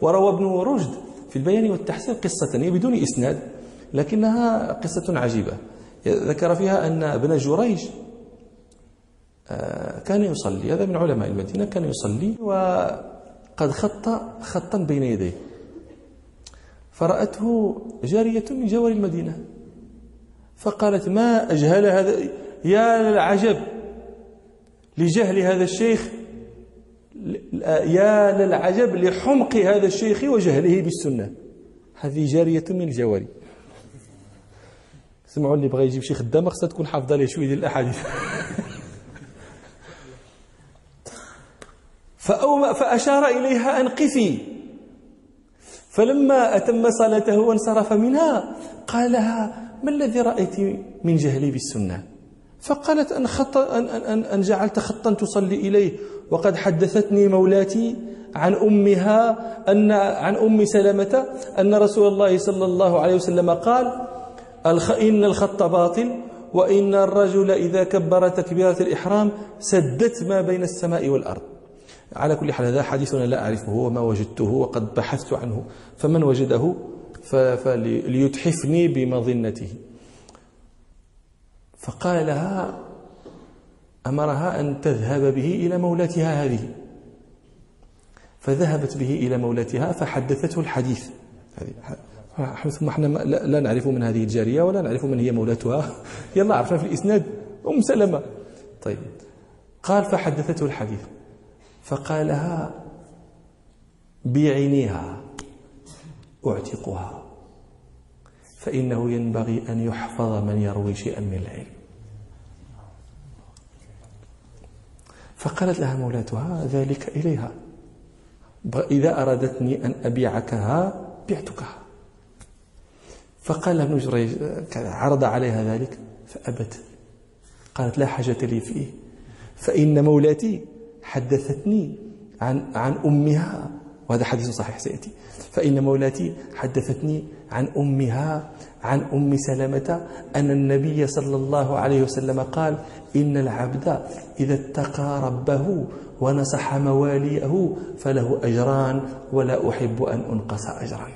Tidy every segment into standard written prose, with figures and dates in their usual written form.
وروى ابن رشد في البيان والتحسين قصة هي بدون إسناد لكنها قصة عجيبة، ذكر فيها أن ابن جريج كان يصلي، هذا من علماء المدينة، كان يصلي وقد خط خطا بين يديه، فرأته جارية من جوار المدينة فقالت: ما أجهل هذا، يا للعجب لجهل هذا الشيخ، يا للعجب لحمق هذا الشيخ وجهله بالسنة. هذه جارية من الجواري. سمعوا اللي بغى يجيب شي خدامة خصها تكون حافظة ليه شوية ديال الأحاديث. فأشار إليها: أنقفي. فلما أتم صلاته وانصرف منها قال لها: ما الذي رأيت من جهلي بالسنة؟ فقالت: أن جعلت خطا تصلي إليه، وقد حدثتني مولاتي عن أمها عن أم سلمة أن رسول الله صلى الله عليه وسلم قال: إن الخط باطل، وإن الرجل إذا كبر تكبيرة الإحرام سدت ما بين السماء والأرض. على كل حال هذا حديث أنا لا أعرفه وما وجدته وقد بحثت عنه، فمن وجده فليتحفني بمظنته. فقال لها، أمرها أن تذهب به إلى مولاتها هذه، فذهبت به إلى مولاتها فحدثته الحديث. ثم احنا لا نعرف من هذه الجارية ولا نعرف من هي مولاتها، يلا عرفنا في الإسناد أم سلمة. طيب، قال: فحدثته الحديث، فقال لها: بيعينيها أعتقها، فإنه ينبغي أن يحفظ من يروي شيئا من العلم. فقالت لها مولاتها ذلك إليها: إذا أرادتني أن أبيعكها بعتكها. فقال ابن جريج، عرض عليها ذلك فأبت، قالت: لا حاجة لي فيه، فإن مولاتي حدثتني عن أمها، وهذا حديث صحيح سيأتي، فإن مولاتي حدثتني عن أمها عن أم سلمة أن النبي صلى الله عليه وسلم قال: إن العبد إذا اتقى ربه ونصح مواليه فله أجران، ولا أحب أن أنقص أجرا.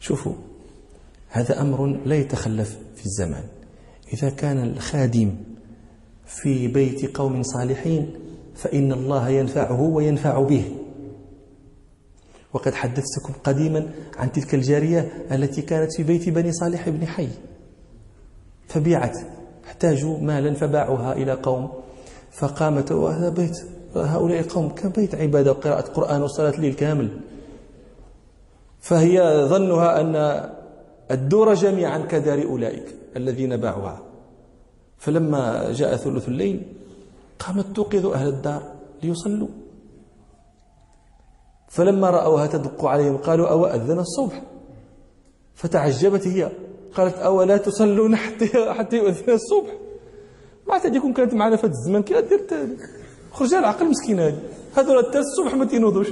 شوفوا، هذا أمر لا يتخلف في الزمان. إذا كان الخادم في بيت قوم صالحين فإن الله ينفعه وينفع به. وقد حدثتكم قديما عن تلك الجارية التي كانت في بيت بني صالح بن حي، فبيعت، احتاجوا مالا فباعوها إلى قوم، فقامت، وهذا بيت هؤلاء القوم كان بيت عبادة وقراءة قرآن وصلاة الليل كامل، فهي ظنها أن الدور جميعا كدار أولئك الذين باعوها. فلما جاء ثلث الليل قامت توقظ أهل الدار ليصلوا، فلما رأوها تدق عليهم قالوا: أو أذن الصبح؟ فتعجبت هي، قالت: أولا تصلون حتى يؤذن الصبح؟ ما تجيكم كانت معنا في الزمان كي دير خرجها العقل مسكينة هذول حتى الصبح ما تينوضوش.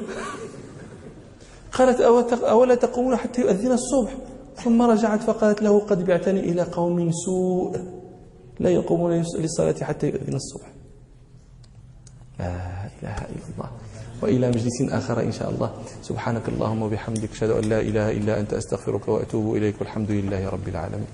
قالت: أولا تقومون حتى يؤذن الصبح؟ ثم رجعت فقالت له: قد بعتني إلى قوم سوء لا يقومون للصلاة حتى يؤذن الصبح. لا إله إلا الله. وإلى مجلس آخر إن شاء الله. سبحانك اللهم وبحمدك، أشهد أن لا إله إلا أنت، أستغفرك وأتوب إليك، والحمد لله رب العالمين.